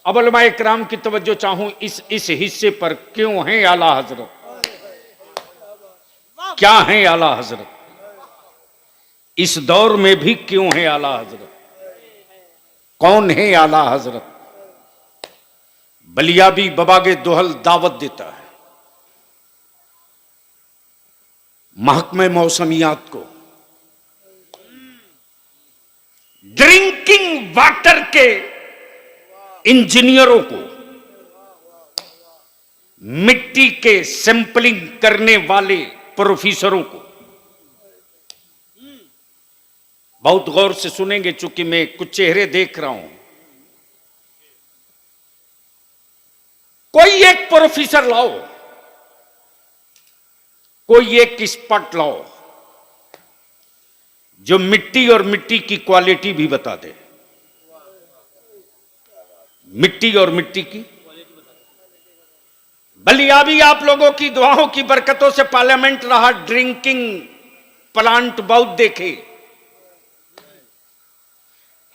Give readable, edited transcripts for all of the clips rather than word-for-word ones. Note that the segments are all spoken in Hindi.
अब उलमा इकराम की तवज्जो चाहूं इस हिस्से पर। क्यों हैं आला हजरत? क्या हैं आला हजरत? इस दौर में भी क्यों हैं आला हजरत? कौन है आला हजरत? बलियाबी बबागे दोहल दावत देता है महकमे मौसमियात को, ड्रिंकिंग वाटर के इंजीनियरों को, मिट्टी के सैंपलिंग करने वाले प्रोफेसरों को। बहुत गौर से सुनेंगे, चूंकि मैं कुछ चेहरे देख रहा हूं। कोई एक प्रोफेसर लाओ, कोई एक एक्सपर्ट लाओ जो मिट्टी और मिट्टी की क्वालिटी भी बता दे। मिट्टी और मिट्टी की बलियाबी आप लोगों की दुआओं की बरकतों से पार्लियामेंट रहा। ड्रिंकिंग प्लांट बहुत देखे।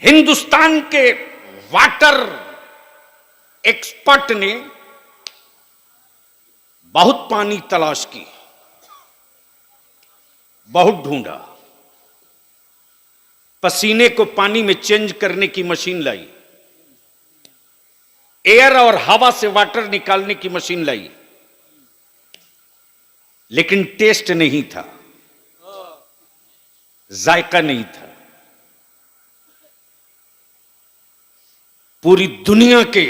हिंदुस्तान के वाटर एक्सपर्ट ने बहुत पानी तलाश की, बहुत ढूंढा, पसीने को पानी में चेंज करने की मशीन लाई, एयर और हवा से वाटर निकालने की मशीन लाई, लेकिन टेस्ट नहीं था, जायका नहीं था। पूरी दुनिया के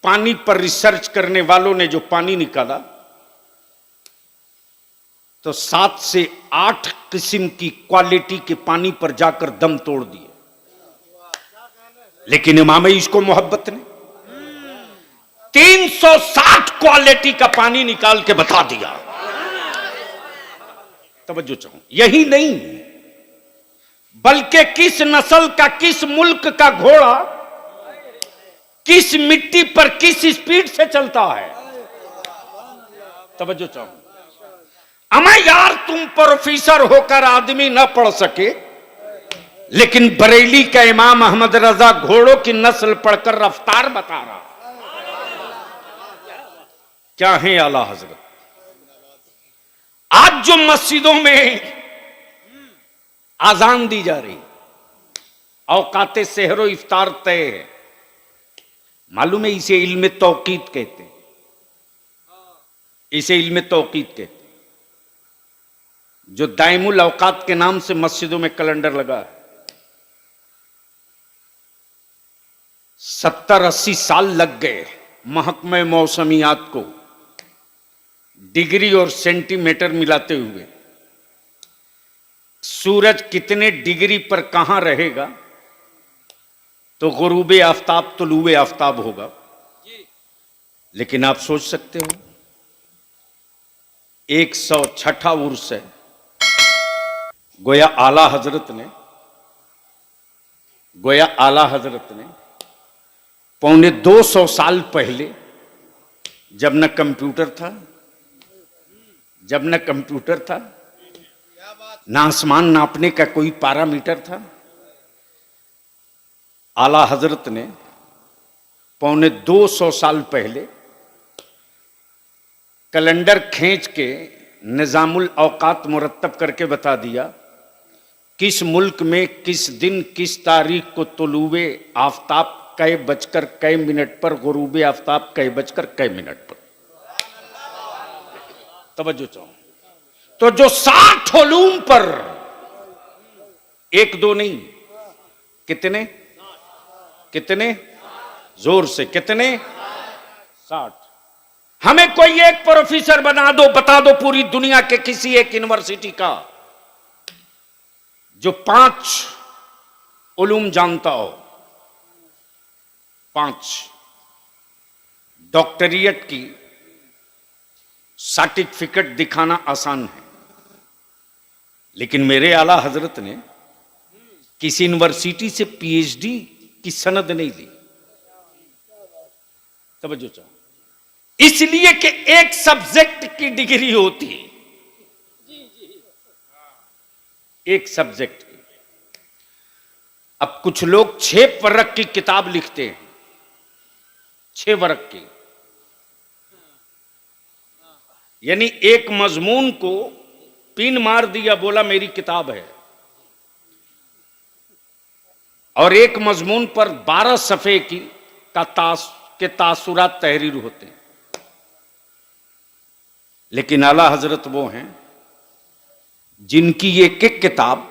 पानी पर रिसर्च करने वालों ने जो पानी निकाला तो 7 से 8 किस्म की क्वालिटी के पानी पर जाकर दम तोड़ दिए। लेकिन इमाम इसको मोहब्बत ने 360 क्वालिटी का पानी निकाल के बता दिया। तवज्जो चाहूं, यही नहीं बल्कि किस नस्ल का, किस मुल्क का घोड़ा किस मिट्टी पर किस स्पीड से चलता है। तवज्जो चाहूं। अमा यार, तुम प्रोफेसर होकर आदमी ना पढ़ सके, लेकिन बरेली का इमाम अहमद रजा घोड़ों की नस्ल पढ़कर रफ्तार बता रहा। क्या है आला हजरत? आज जो मस्जिदों में आजान दी जा रही, औकाते सहरो इफ्तार तय है, मालूम है इसे इल्म तौकीद कहते हैं। इसे इल्म तौकीद कहते हैं। जो दाइमुल औकात के नाम से मस्जिदों में कैलेंडर लगा है, 70-80 साल लग गए महकमे मौसमियात को डिग्री और सेंटीमीटर मिलाते हुए। सूरज कितने डिग्री पर कहां रहेगा तो गुरूबे आफ्ताब तुलूए आफ्ताब होगा। लेकिन आप सोच सकते हो 106वां उर्स है, गोया आला हजरत ने पौने 200 साल पहले, जब न कंप्यूटर था, न आसमान नापने का कोई पैरामीटर था, आला हजरत ने पौने 200 साल पहले कैलेंडर खींच के निजामुल औकात मुरत्तब करके बता दिया किस मुल्क में किस दिन किस तारीख को तुलूए आफ्ताब कै बजकर कै मिनट पर, गुरूबे आफ्ताब कै बजकर कै मिनट पर। तवज्जो चाहूं। तो जो 60 उलूम पर, 1-2 नहीं, कितने जोर से, कितने 60। हमें कोई एक प्रोफेसर बना दो, बता दो पूरी दुनिया के किसी एक यूनिवर्सिटी का जो 5 उलूम जानता हो। 5 डॉक्टरियत की सर्टिफिकेट दिखाना आसान है, लेकिन मेरे आला हजरत ने किसी यूनिवर्सिटी से पीएचडी की सनद नहीं ली। समझो चाहो, इसलिए कि एक सब्जेक्ट की डिग्री होती है, एक सब्जेक्ट की। अब कुछ लोग 6 वर्ग की किताब लिखते हैं, 6 वर्ग की, यानी एक मजमून को पिन मार दिया, बोला मेरी किताब है, और एक मजमून पर 12 सफ़े के तासुरात तहरीर होते हैं। लेकिन आला हजरत वो हैं जिनकी एक एक किताब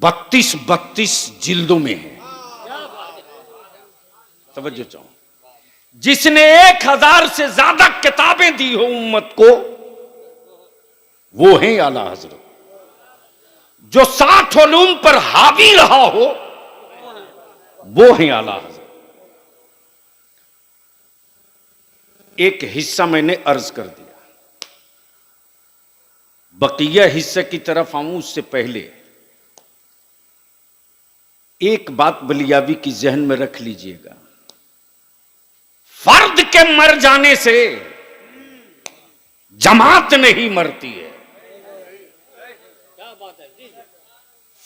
32 जिल्दों में है। तवज्जो चाहूं, जिसने 1000 से ज्यादा किताबें दी हो उम्मत को, वो हैं आला हजरत। जो 60 उलूम पर हावी रहा हो, वो हैं आला हजरत। एक हिस्सा मैंने अर्ज कर दिया, बकिया हिस्से की तरफ आऊं उससे पहले एक बात बलियावी की जहन में रख लीजिएगा। फर्द के मर जाने से जमात नहीं मरती है।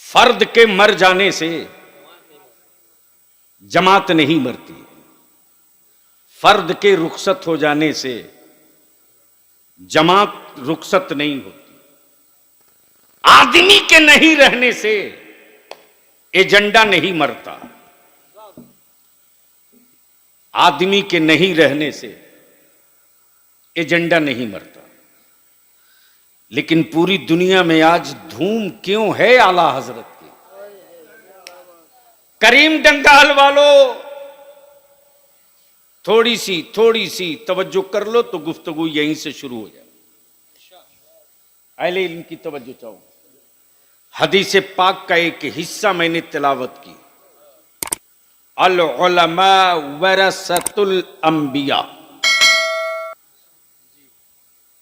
फर्द के मर जाने से जमात नहीं मरती है। फर्द के रुखसत हो जाने से जमात रुखसत नहीं होती। आदमी के नहीं रहने से एजेंडा नहीं मरता। आदमी के नहीं रहने से एजेंडा नहीं मरता। लेकिन पूरी दुनिया में आज धूम क्यों है आला हजरत की? करीम डंगाल वालों, थोड़ी सी तवज्जो कर लो तो गुफ्तगू यहीं से शुरू हो जाए। अहले इल्म की तवज्जो चाहो। हदीस पाक का एक हिस्सा मैंने तिलावत की। अल उलमा वरसतुल अंबिया।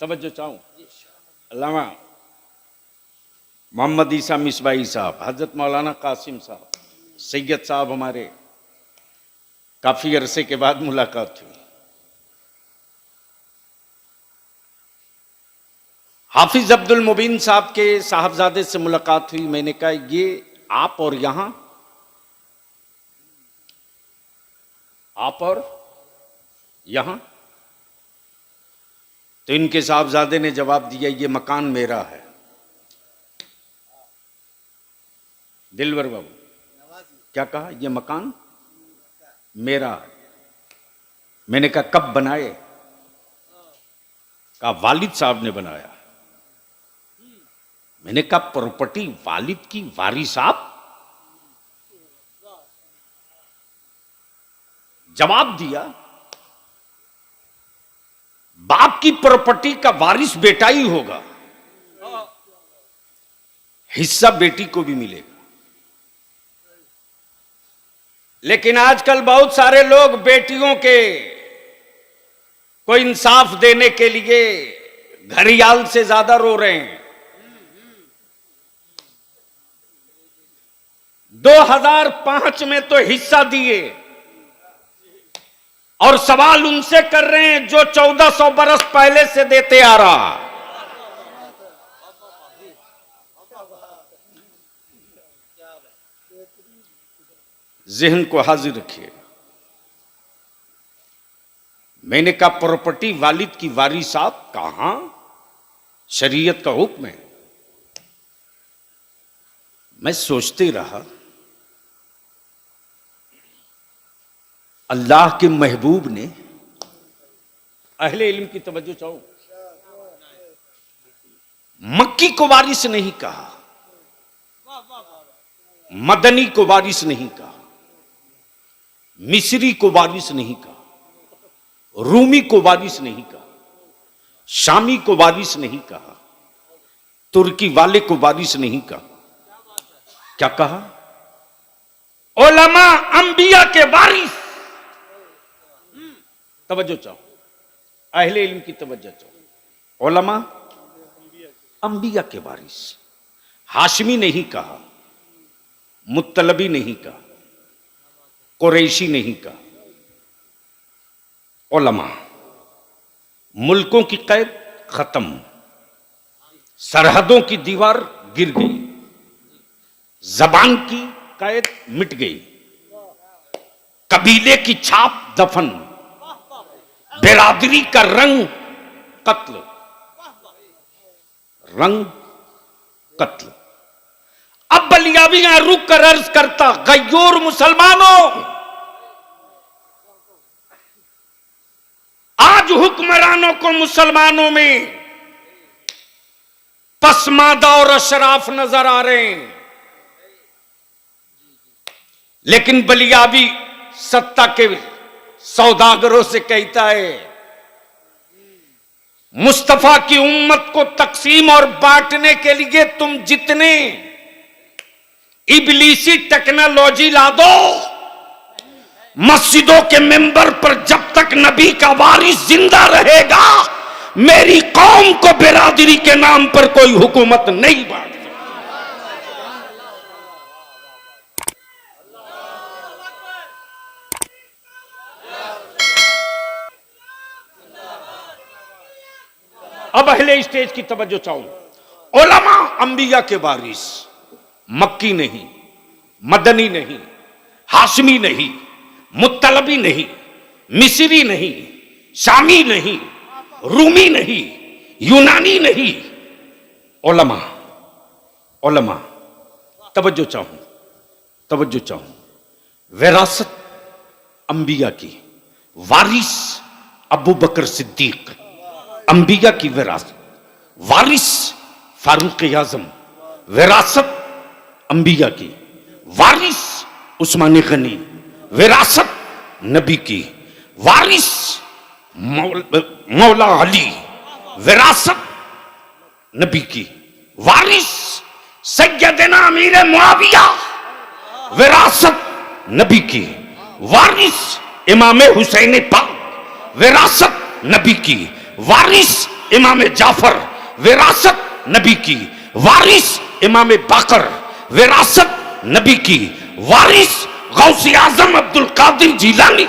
तवज्जो चाहूं, अल्लामा मोहम्मद ईसा मिसबाई साहब, हजरत मौलाना कासिम साहब, सैयद साहब, हमारे काफी अरसे के बाद मुलाकात हुई। हाफिज अब्दुल मुबीन साहब के साहबजादे से मुलाकात हुई। मैंने कहा ये आप और यहां, आप और यहां? तो इनके साहबजादे ने जवाब दिया ये मकान मेरा है। दिलवर बाबू क्या कहा? ये मकान मेरा है। मैंने कहा कब बनाए? कहा वालिद साहब ने बनाया। मैंने कहा प्रॉपर्टी वालिद की, वारिस आप? जवाब दिया बाप की प्रॉपर्टी का वारिस बेटा ही होगा, हिस्सा बेटी को भी मिलेगा। लेकिन आजकल बहुत सारे लोग बेटियों के को इंसाफ देने के लिए घड़ियाल से ज्यादा रो रहे हैं। 2005 में तो हिस्सा दिए और सवाल उनसे कर रहे हैं जो 1400 बरस पहले से देते आ रहा। जहन को हाजिर रखिए। मैंने कहा प्रॉपर्टी वालिद की वारिस आप? कहां, शरीयत का हुक्म है। मैं सोचते रहा अल्लाह के महबूब ने, अहले इल्म की तवज्जो चाहो, मक्की को वारिस नहीं कहा, मदनी को वारिस नहीं कहा, मिस्री को वारिस नहीं कहा, रूमी को वारिस नहीं कहा, शामी को वारिस नहीं कहा, तुर्की वाले को वारिस नहीं कहा। क्या कहा? उलमा अंबिया के वारिस। तवज्जो चाहो, अहले इल्म की तवज्जो चाहो। उलमा अंबिया के वारिस। हाशमी नहीं कहा, मुत्तलबी नहीं कहा, कुरैशी नहीं कहा। उलमा। मुल्कों की कैद खत्म, सरहदों की दीवार गिर गई, जबान की कैद मिट गई, कबीले की छाप दफन, बिरादरी का रंग कत्ल, रंग कत्ल। अब बलियाबी यहां रुक कर अर्ज करता, गयोर मुसलमानों, आज हुक्मरानों को मुसलमानों में पसमादा और अशराफ नजर आ रहे हैं, लेकिन बलियाबी सत्ता के सौदागरों से कहता है, मुस्तफा की उम्मत को तकसीम और बांटने के लिए तुम जितने इबलीसी टेक्नोलॉजी ला दो, मस्जिदों के मेंबर पर जब तक नबी का वारिस जिंदा रहेगा, मेरी कौम को बिरादरी के नाम पर कोई हुकूमत नहीं बांट सकती। अब अहले स्टेज की तवज्जो चाहूं। उलमा अंबिया के वारिस, मक्की नहीं, मदनी नहीं, हाशमी नहीं, मुत्तलबी नहीं, मिस्री नहीं, शामी नहीं, रूमी नहीं, यूनानी नहीं, उलमा, उलमा, तवज्जो चाहूं। विरासत अंबिया की, वारिस अबू बकर सिद्दीक, अंबिया की विरासत, वारिस फारूक आजम, विरासत अंबिया की, वारिस उस्मान गनी, विरासत नबी की, वारिस मौला अली, विरासत नबी की, वारिस सैयदना अमीर मुआविया, विरासत नबी की, वारिस इमाम हुसैन पाक, विरासत नबी की, वारिस इमाम जाफर, विरासत नबी की, वारिस इमाम बाकर, विरासत नबी की, वारिस गौसे आजम अब्दुल कादिर जिलानी,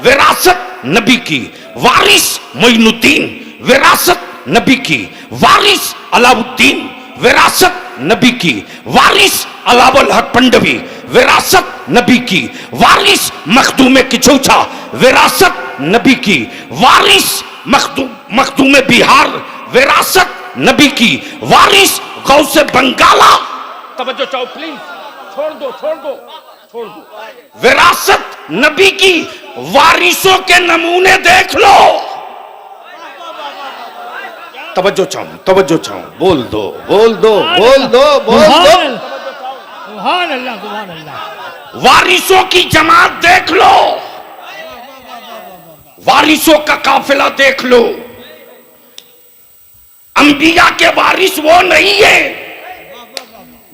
विरासत नबी की, वारिस मोइनुद्दीन, विरासत नबी की, वारिस अलाउद्दीन, विरासत नबी की, वारिस अलाउल हक पंडवी, विरासत नबी की, वारिस मखदूम किचौछा, विरासत नबी की, वारिस मखदूम बिहार, विरासत नबी की, वारिस गौसे बंगाला। तवज्जो चाहो प्लीज, छोड़ दो। विरासत नबी की वारिसों के नमूने देख लो। तवज्जो चाहो, बोल दो। सुभान अल्लाह। वारिसों की जमात देख लो, वारिसों का काफिला देख लो। अंबिया के वारिस वो नहीं है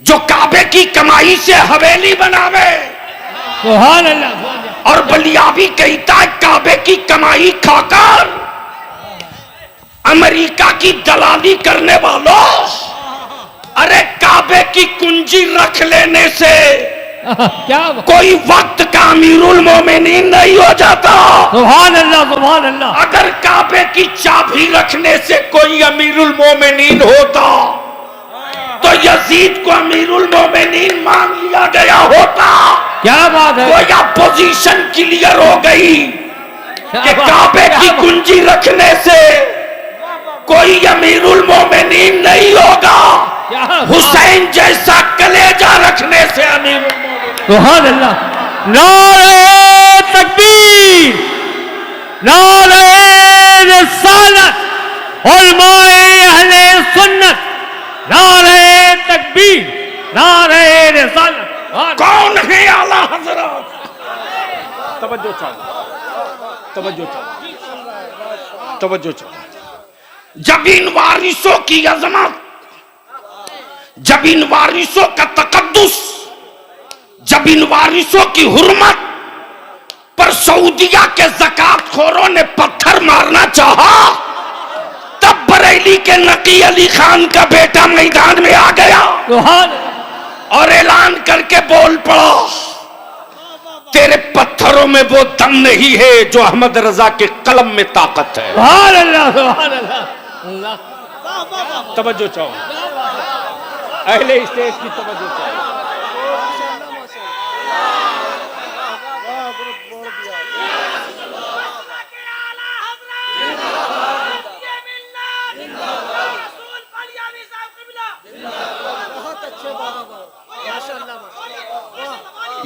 जो काबे की कमाई से हवेली बनावे, सुभान अल्लाह। और बलियाबी कहता है काबे की कमाई खाकर अमेरिका की दलाली करने वालों, अरे काबे की कुंजी रख लेने से क्या कोई वक्त का अमीरुल मोमिनीन नहीं हो जाता। सुभान अल्लाह। अगर काबे की चाबी रखने से कोई अमीरुल मोमिनीन होता तो यजीद को अमीरुल मोमिनीन मान लिया गया होता। क्या बात है, गोया पोजीशन क्लियर हो गई कि काबे की कुंजी रखने से कोई अमीरुल मोमिनीन नहीं होगा, हुसैन जैसा कलेजा रखने से अमीरुल मोमिनीन। सुभान अल्लाह। नारे तकबीर, नारे रिसालत, उलमाए अहले सुन्नत, नारे तकबीर, नारे रिसालत। कौन है आला हजरत? तवज्जो चाहो। जब इन वारिसों की अजमत, जब इन वारिसों का तकद्दुस, जब इन वारिसों की हुर्मत पर सऊदिया के ज़कात खोरों ने पत्थर मारना चाहा, तब बरेली के नकी अली खान का बेटा मैदान में आ गया और ऐलान करके बोल पड़ा, तेरे पत्थरों में वो दम नहीं है जो अहमद रजा के कलम में ताकत है। सुभान अल्लाह। तवज्जो चाहो, अहले स्टेज की तवज्जो चाहो।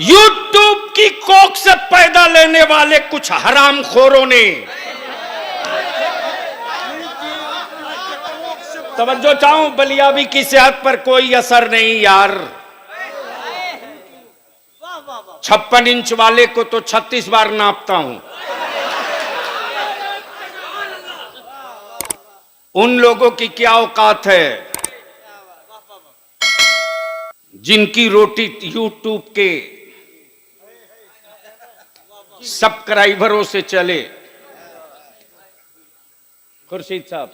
यूट्यूब की कोख से पैदा लेने वाले कुछ हरामखोरों ने, तवज्जो चाहूं, बलियाबी की सेहत पर कोई असर नहीं यार। 56 इंच वाले को तो 36 बार नापता हूं। उन लोगों की क्या औकात है जिनकी रोटी यूट्यूब के सब्सक्राइबरों से चले। खुर्शीद साहब,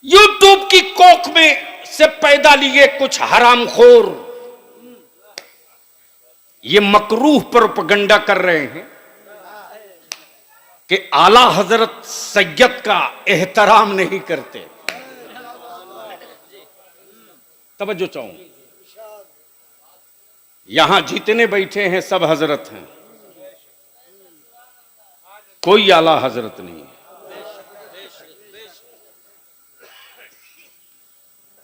यूट्यूब की कोख में से पैदा लिए कुछ हरामखोर ये मकरूह प्रोपगंडा कर रहे हैं कि आला हजरत सैयद का एहतराम नहीं करते। तवज्जो चाहूं, यहां जितने बैठे हैं सब हजरत हैं, कोई आला हजरत नहीं है।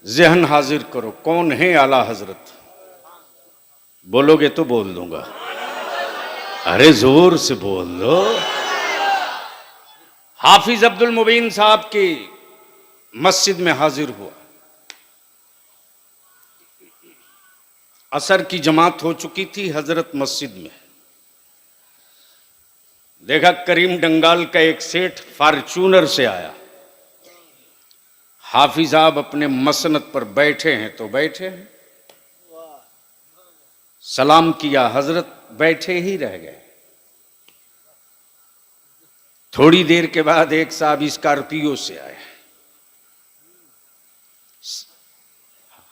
जहन हाजिर करो, कौन है आला हजरत? बोलोगे तो बोल दूंगा। अरे जोर से बोल लो। हाफिज अब्दुल मुबीन साहब की मस्जिद में हाजिर हुआ। असर की जमात हो चुकी थी हजरत मस्जिद में। देखा करीम डंगाल का एक सेठ फॉर्च्यूनर से आया। हाफिज साहब अपने मसनद पर बैठे हैं तो बैठे हैं, सलाम किया, हजरत बैठे ही रह गए। थोड़ी देर के बाद एक साहब स्कॉर्पियो से आए,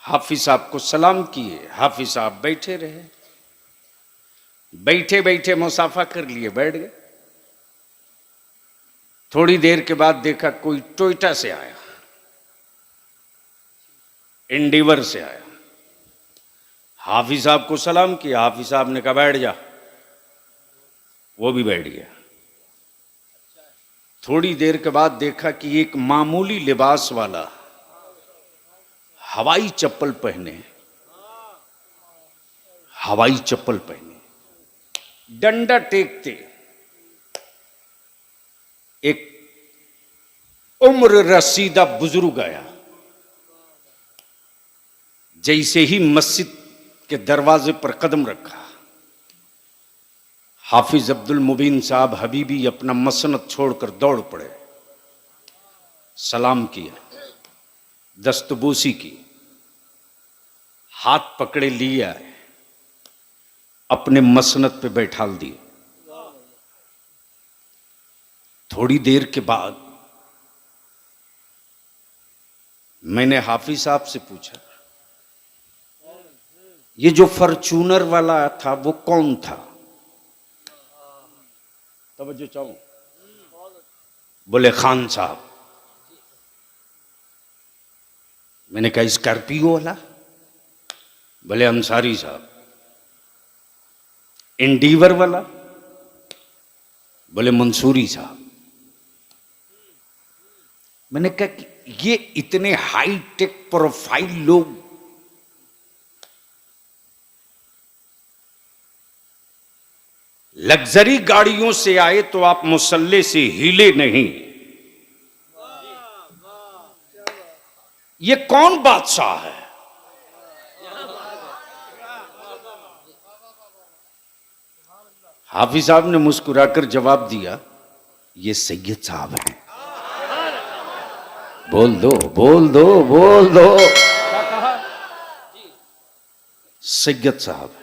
हाफिज साहब को सलाम किए, हाफिज साहब बैठे रहे। बैठे बैठे मुसाफा कर लिए, बैठ गए। थोड़ी देर के बाद देखा कोई टोयोटा से आया, एंडीवर से आया। हाफिज साहब को सलाम किया, हाफिज साहब ने कहा बैठ जा, वो भी बैठ गया। थोड़ी देर के बाद देखा कि एक मामूली लिबास वाला हवाई चप्पल पहने, हवाई चप्पल पहने डंडा टेकते एक उम्र रसीदा बुजुर्ग आया। जैसे ही मस्जिद के दरवाजे पर कदम रखा, हाफिज अब्दुल मुबीन साहब हबीबी अपना मसनद छोड़कर दौड़ पड़े, सलाम किया, दस्तबूसी की, हाथ पकड़े लिया, अपने मसनद पे बैठाल दिए। थोड़ी देर के बाद मैंने हाफिज साहब से पूछा, ये जो फॉर्च्यूनर वाला था वो कौन था? तवज्जो चाहूं, बोले खान साहब। मैंने कहा स्कॉर्पियो वाला? बोले अंसारी साहब। एंडीवर वाला? बोले मंसूरी साहब। मैंने कहा कि ये इतने हाई टेक प्रोफाइल लोग लग्जरी गाड़ियों से आए तो आप मुसल्ले से हिले नहीं। ये कौन बादशाह है? हाफिज साहब ने मुस्कुराकर जवाब दिया, ये सैयद साहब हैं। बोल दो, बोल दो, बोल दो। सैयद साहब।